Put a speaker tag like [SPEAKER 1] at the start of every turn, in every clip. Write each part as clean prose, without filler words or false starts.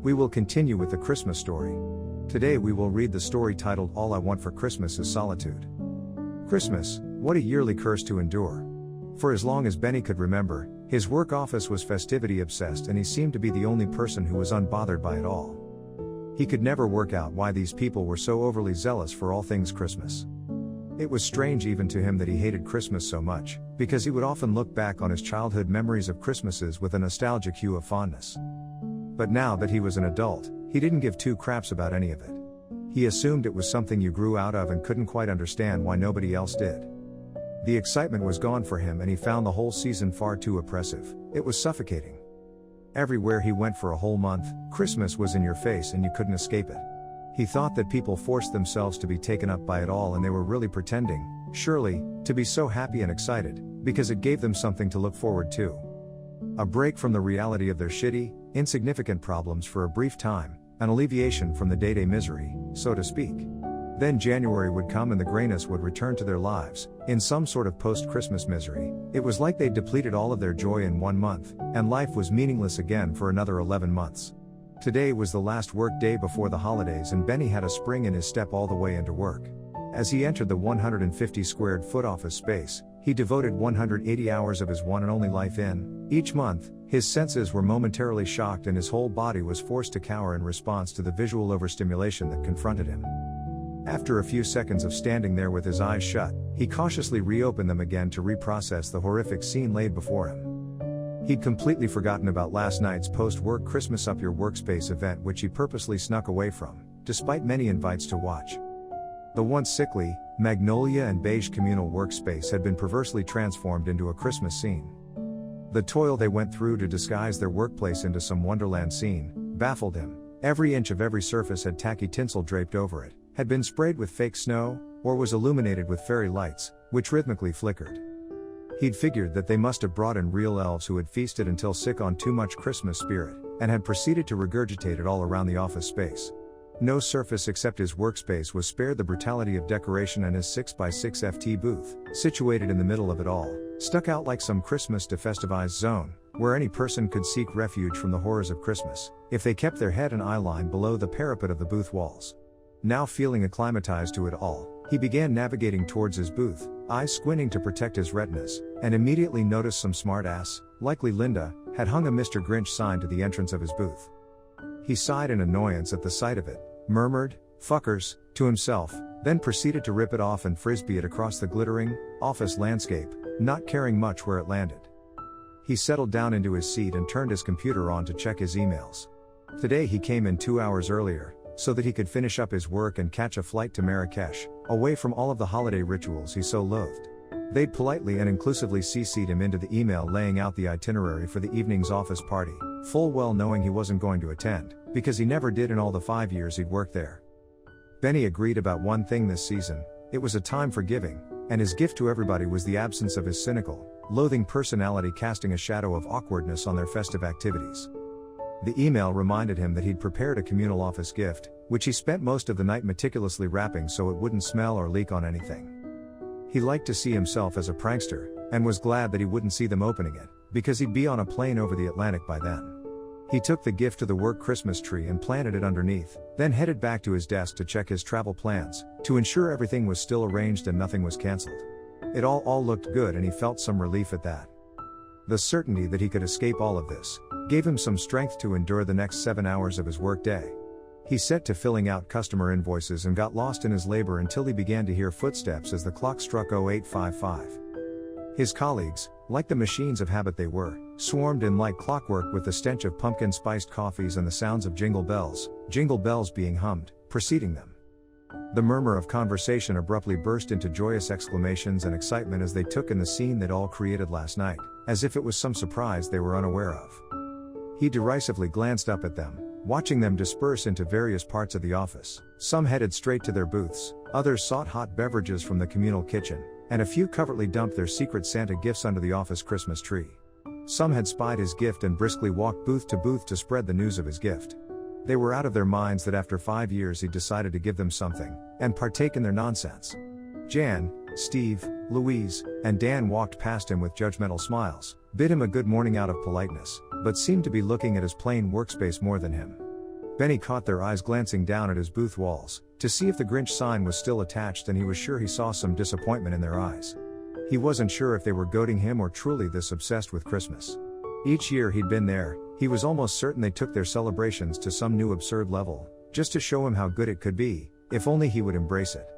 [SPEAKER 1] We will continue with the Christmas story. Today we will read the story titled All I Want for Christmas is Solitude. Christmas, what a yearly curse to endure. For as long as Benny could remember, his work office was festivity obsessed and he seemed to be the only person who was unbothered by it all. He could never work out why these people were so overly zealous for all things Christmas. It was strange even to him that he hated Christmas so much, because he would often look back on his childhood memories of Christmases with a nostalgic hue of fondness. But now that he was an adult, he didn't give two craps about any of it. He assumed it was something you grew out of and couldn't quite understand why nobody else did. The excitement was gone for him and he found the whole season far too oppressive. It was suffocating. Everywhere he went for a whole month, Christmas was in your face and you couldn't escape it. He thought that people forced themselves to be taken up by it all and they were really pretending, surely, to be so happy and excited, because it gave them something to look forward to. A break from the reality of their shitty, insignificant problems for a brief time, an alleviation from the day-to-day misery, so to speak. Then January would come and the grayness would return to their lives, in some sort of post-Christmas misery. It was like they'd depleted all of their joy in 1 month, and life was meaningless again for another 11 months. Today was the last work day before the holidays and Benny had a spring in his step all the way into work. As he entered the 150 squared foot office space, he devoted 180 hours of his one and only life in. Each month, his senses were momentarily shocked and his whole body was forced to cower in response to the visual overstimulation that confronted him. After a few seconds of standing there with his eyes shut, he cautiously reopened them again to reprocess the horrific scene laid before him. He'd completely forgotten about last night's post-work Christmas Up Your Workspace event which he purposely snuck away from, despite many invites to watch. The once sickly, magnolia and beige communal workspace had been perversely transformed into a Christmas scene. The toil they went through to disguise their workplace into some wonderland scene baffled him. Every inch of every surface had tacky tinsel draped over it, had been sprayed with fake snow, or was illuminated with fairy lights, which rhythmically flickered. He'd figured that they must have brought in real elves who had feasted until sick on too much Christmas spirit, and had proceeded to regurgitate it all around the office space. No surface except his workspace was spared the brutality of decoration, and his 6x6 FT booth, situated in the middle of it all, stuck out like some Christmas defestivized zone, where any person could seek refuge from the horrors of Christmas, if they kept their head an eye line below the parapet of the booth walls. Now feeling acclimatized to it all, he began navigating towards his booth, eyes squinting to protect his retinas, and immediately noticed some smartass, likely Linda, had hung a Mr. Grinch sign to the entrance of his booth. He sighed in annoyance at the sight of it, murmured, "Fuckers," to himself, then proceeded to rip it off and frisbee it across the glittering, office landscape, not caring much where it landed. He settled down into his seat and turned his computer on to check his emails. Today he came in 2 hours earlier, so that he could finish up his work and catch a flight to Marrakesh, away from all of the holiday rituals he so loathed. They'd politely and inclusively CC'd him into the email laying out the itinerary for the evening's office party, full well knowing he wasn't going to attend, because he never did in all the 5 years he'd worked there. Benny agreed about one thing this season: it was a time for giving, and his gift to everybody was the absence of his cynical, loathing personality casting a shadow of awkwardness on their festive activities. The email reminded him that he'd prepared a communal office gift, which he spent most of the night meticulously wrapping so it wouldn't smell or leak on anything. He liked to see himself as a prankster, and was glad that he wouldn't see them opening it, because he'd be on a plane over the Atlantic by then. He took the gift to the work Christmas tree and planted it underneath, then headed back to his desk to check his travel plans, to ensure everything was still arranged and nothing was cancelled. It all looked good and he felt some relief at that. The certainty that he could escape all of this gave him some strength to endure the next 7 hours of his workday. He set to filling out customer invoices and got lost in his labor until he began to hear footsteps as the clock struck 0855. His colleagues, like the machines of habit they were, swarmed in like clockwork with the stench of pumpkin-spiced coffees and the sounds of jingle bells being hummed, preceding them. The murmur of conversation abruptly burst into joyous exclamations and excitement as they took in the scene they'd all created last night, as if it was some surprise they were unaware of. He derisively glanced up at them, watching them disperse into various parts of the office. Some headed straight to their booths, others sought hot beverages from the communal kitchen, and a few covertly dumped their secret Santa gifts under the office Christmas tree. Some had spied his gift and briskly walked booth to booth to spread the news of his gift. They were out of their minds that after 5 years he'd decided to give them something, and partake in their nonsense. Jan, Steve, Louise, and Dan walked past him with judgmental smiles, bid him a good morning out of politeness, but seemed to be looking at his plain workspace more than him. Benny caught their eyes glancing down at his booth walls, to see if the Grinch sign was still attached, and he was sure he saw some disappointment in their eyes. He wasn't sure if they were goading him or truly this obsessed with Christmas. Each year he'd been there, he was almost certain they took their celebrations to some new absurd level, just to show him how good it could be, if only he would embrace it.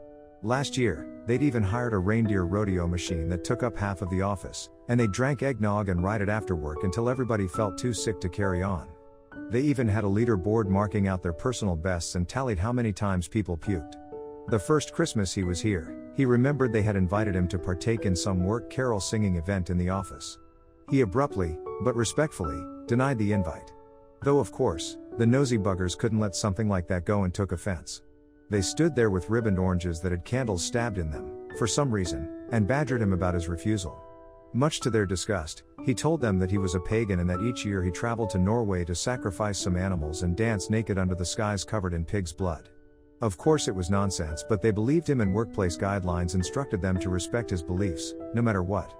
[SPEAKER 1] Last year, they'd even hired a reindeer rodeo machine that took up half of the office, and they drank eggnog and ride it after work until everybody felt too sick to carry on. They even had a leaderboard marking out their personal bests and tallied how many times people puked. The first Christmas he was here, he remembered they had invited him to partake in some work carol singing event in the office. He abruptly, but respectfully, denied the invite. Though of course, the nosy buggers couldn't let something like that go and took offense. They stood there with ribboned oranges that had candles stabbed in them, for some reason, and badgered him about his refusal. Much to their disgust, he told them that he was a pagan and that each year he traveled to Norway to sacrifice some animals and dance naked under the skies covered in pig's blood. Of course it was nonsense, but they believed him, and workplace guidelines instructed them to respect his beliefs, no matter what.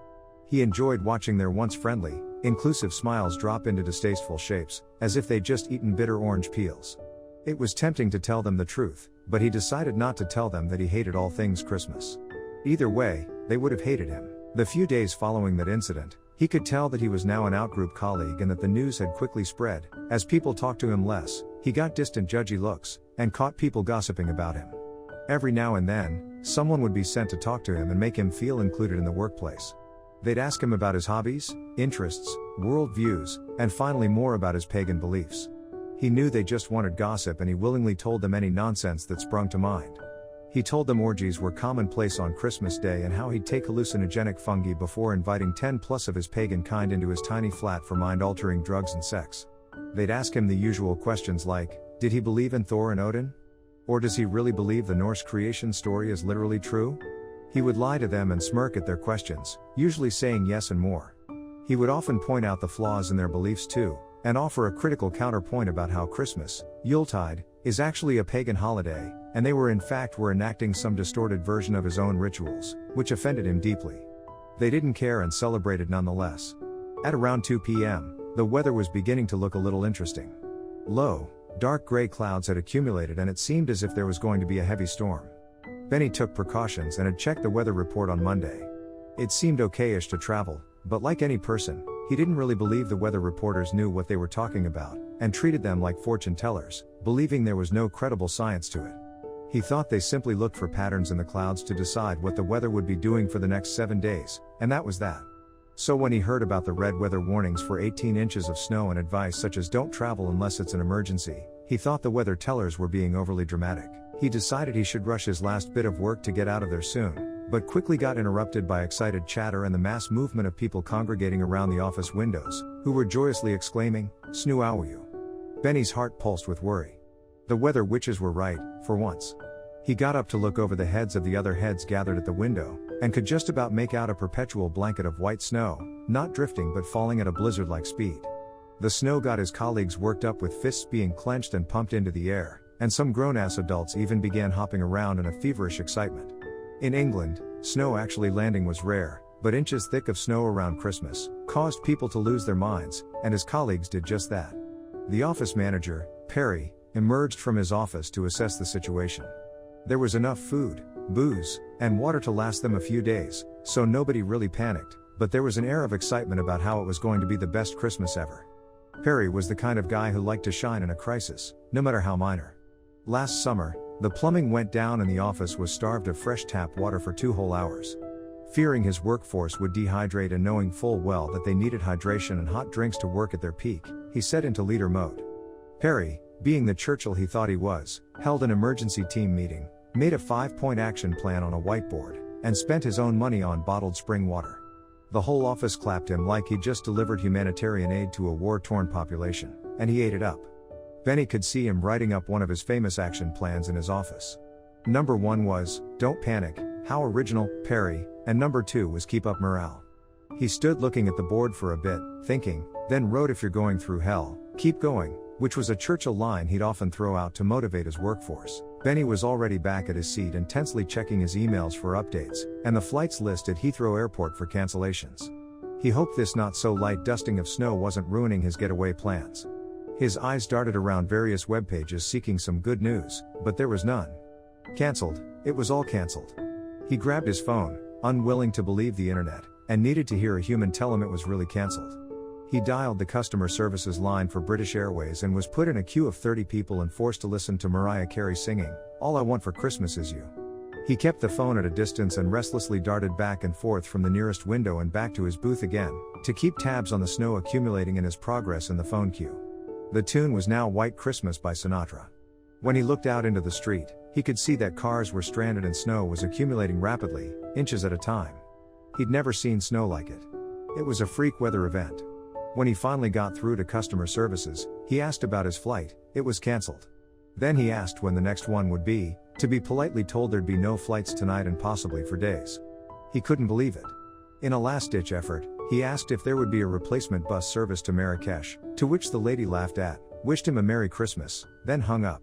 [SPEAKER 1] He enjoyed watching their once friendly, inclusive smiles drop into distasteful shapes, as if they'd just eaten bitter orange peels. It was tempting to tell them the truth, but he decided not to tell them that he hated all things Christmas. Either way, they would have hated him. The few days following that incident, he could tell that he was now an outgroup colleague and that the news had quickly spread. As people talked to him less, he got distant judgy looks, and caught people gossiping about him. Every now and then, someone would be sent to talk to him and make him feel included in the workplace. They'd ask him about his hobbies, interests, world views, and finally more about his pagan beliefs. He knew they just wanted gossip, and he willingly told them any nonsense that sprung to mind. He told them orgies were commonplace on Christmas Day and how he'd take hallucinogenic fungi before inviting 10 plus of his pagan kind into his tiny flat for mind-altering drugs and sex. They'd ask him the usual questions like, did he believe in Thor and Odin? Or does he really believe the Norse creation story is literally true? He would lie to them and smirk at their questions, usually saying yes and more. He would often point out the flaws in their beliefs too, and offer a critical counterpoint about how Christmas, Yuletide, is actually a pagan holiday, and they were enacting some distorted version of his own rituals, which offended him deeply. They didn't care and celebrated nonetheless. At around 2 p.m., the weather was beginning to look a little interesting. Low, dark gray clouds had accumulated, and it seemed as if there was going to be a heavy storm. Benny took precautions and had checked the weather report on Monday. It seemed okay-ish to travel, but like any person, he didn't really believe the weather reporters knew what they were talking about, and treated them like fortune tellers, believing there was no credible science to it. He thought they simply looked for patterns in the clouds to decide what the weather would be doing for the next 7 days, and that was that. So when he heard about the red weather warnings for 18 inches of snow and advice such as don't travel unless it's an emergency, he thought the weather tellers were being overly dramatic. He decided he should rush his last bit of work to get out of there soon, but quickly got interrupted by excited chatter and the mass movement of people congregating around the office windows, who were joyously exclaiming, "Snoo owie." Benny's heart pulsed with worry. The weather witches were right, for once. He got up to look over the heads of the other heads gathered at the window, and could just about make out a perpetual blanket of white snow, not drifting but falling at a blizzard-like speed. The snow got his colleagues worked up, with fists being clenched and pumped into the air, and some grown-ass adults even began hopping around in a feverish excitement. In England, snow actually landing was rare, but inches thick of snow around Christmas caused people to lose their minds, and his colleagues did just that. The office manager, Perry, emerged from his office to assess the situation. There was enough food, booze, and water to last them a few days, so nobody really panicked, but there was an air of excitement about how it was going to be the best Christmas ever. Perry was the kind of guy who liked to shine in a crisis, no matter how minor. Last summer, the plumbing went down and the office was starved of fresh tap water for 2 whole hours. Fearing his workforce would dehydrate and knowing full well that they needed hydration and hot drinks to work at their peak, he set into leader mode. Perry, being the Churchill he thought he was, held an emergency team meeting, made a 5-point action plan on a whiteboard, and spent his own money on bottled spring water. The whole office clapped him like he'd just delivered humanitarian aid to a war-torn population, and he ate it up. Benny could see him writing up one of his famous action plans in his office. Number 1 was, "Don't panic, how original, Perry," and number 2 was, "Keep up morale." He stood looking at the board for a bit, thinking, then wrote, "If you're going through hell, keep going," which was a Churchill line he'd often throw out to motivate his workforce. Benny was already back at his seat and tensely checking his emails for updates, and the flights list at Heathrow Airport for cancellations. He hoped this not-so-light dusting of snow wasn't ruining his getaway plans. His eyes darted around various web pages seeking some good news, but there was none. Cancelled, it was all cancelled. He grabbed his phone, unwilling to believe the internet, and needed to hear a human tell him it was really cancelled. He dialed the customer services line for British Airways and was put in a queue of 30 people and forced to listen to Mariah Carey singing, "All I Want for Christmas Is You." He kept the phone at a distance and restlessly darted back and forth from the nearest window and back to his booth again, to keep tabs on the snow accumulating in his progress in the phone queue. The tune was now White Christmas by Sinatra. When he looked out into the street, he could see that cars were stranded and snow was accumulating rapidly, inches at a time. He'd never seen snow like it. It was a freak weather event. When he finally got through to customer services, he asked about his flight. It was cancelled. Then he asked when the next one would be, to be politely told there'd be no flights tonight and possibly for days. He couldn't believe it. In a last-ditch effort, he asked if there would be a replacement bus service to Marrakesh, to which the lady laughed at, wished him a Merry Christmas, then hung up.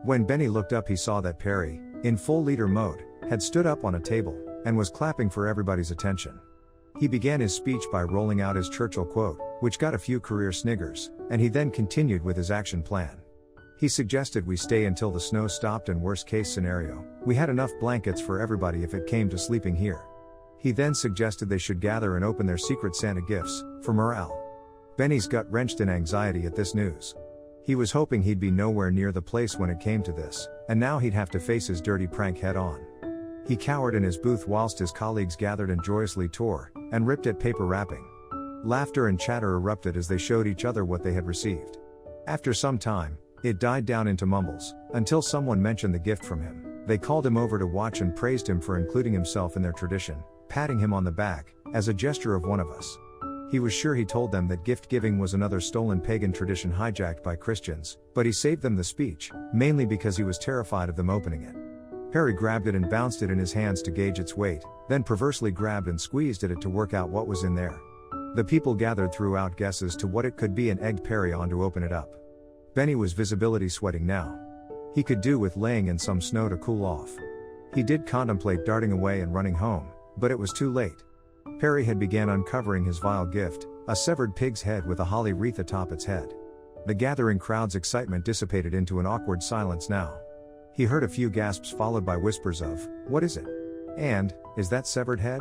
[SPEAKER 1] When Benny looked up, he saw that Perry, in full leader mode, had stood up on a table, and was clapping for everybody's attention. He began his speech by rolling out his Churchill quote, which got a few career sniggers, and he then continued with his action plan. He suggested we stay until the snow stopped, and worst case scenario, we had enough blankets for everybody if it came to sleeping here. He then suggested they should gather and open their secret Santa gifts, for morale. Benny's gut wrenched in anxiety at this news. He was hoping he'd be nowhere near the place when it came to this, and now he'd have to face his dirty prank head on. He cowered in his booth whilst his colleagues gathered and joyously tore and ripped at paper wrapping. Laughter and chatter erupted as they showed each other what they had received. After some time, it died down into mumbles, until someone mentioned the gift from him. They called him over to watch and praised him for including himself in their tradition, patting him on the back, as a gesture of one of us. He was sure he told them that gift-giving was another stolen pagan tradition hijacked by Christians, but he saved them the speech, mainly because he was terrified of them opening it. Perry grabbed it and bounced it in his hands to gauge its weight, then perversely grabbed and squeezed at it to work out what was in there. The people gathered threw out guesses to what it could be and egged Perry on to open it up. Benny was visibility sweating now. He could do with laying in some snow to cool off. He did contemplate darting away and running home, but it was too late. Perry had began uncovering his vile gift, a severed pig's head with a holly wreath atop its head. The gathering crowd's excitement dissipated into an awkward silence now. He heard a few gasps followed by whispers of, "What is it?" and, "Is that severed head?"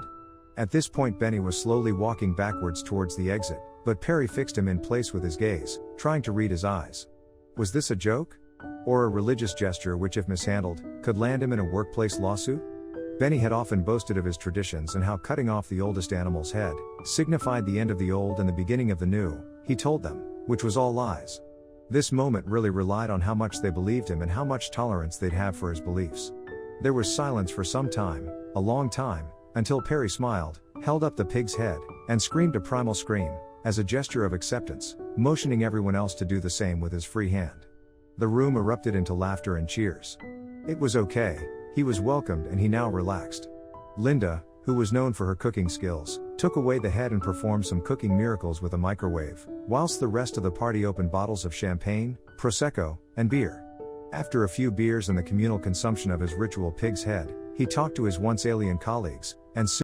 [SPEAKER 1] At this point Benny was slowly walking backwards towards the exit, but Perry fixed him in place with his gaze, trying to read his eyes. Was this a joke? Or a religious gesture which, if mishandled, could land him in a workplace lawsuit? Benny had often boasted of his traditions and how cutting off the oldest animal's head signified the end of the old and the beginning of the new, he told them, which was all lies. This moment really relied on how much they believed him and how much tolerance they'd have for his beliefs. There was silence for some time, a long time, until Perry smiled, held up the pig's head, and screamed a primal scream, as a gesture of acceptance, motioning everyone else to do the same with his free hand. The room erupted into laughter and cheers. It was okay, he was welcomed and he now relaxed. Linda, who was known for her cooking skills, took away the head and performed some cooking miracles with a microwave, whilst the rest of the party opened bottles of champagne, prosecco, and beer. After a few beers and the communal consumption of his ritual pig's head, he talked to his once alien colleagues, and soon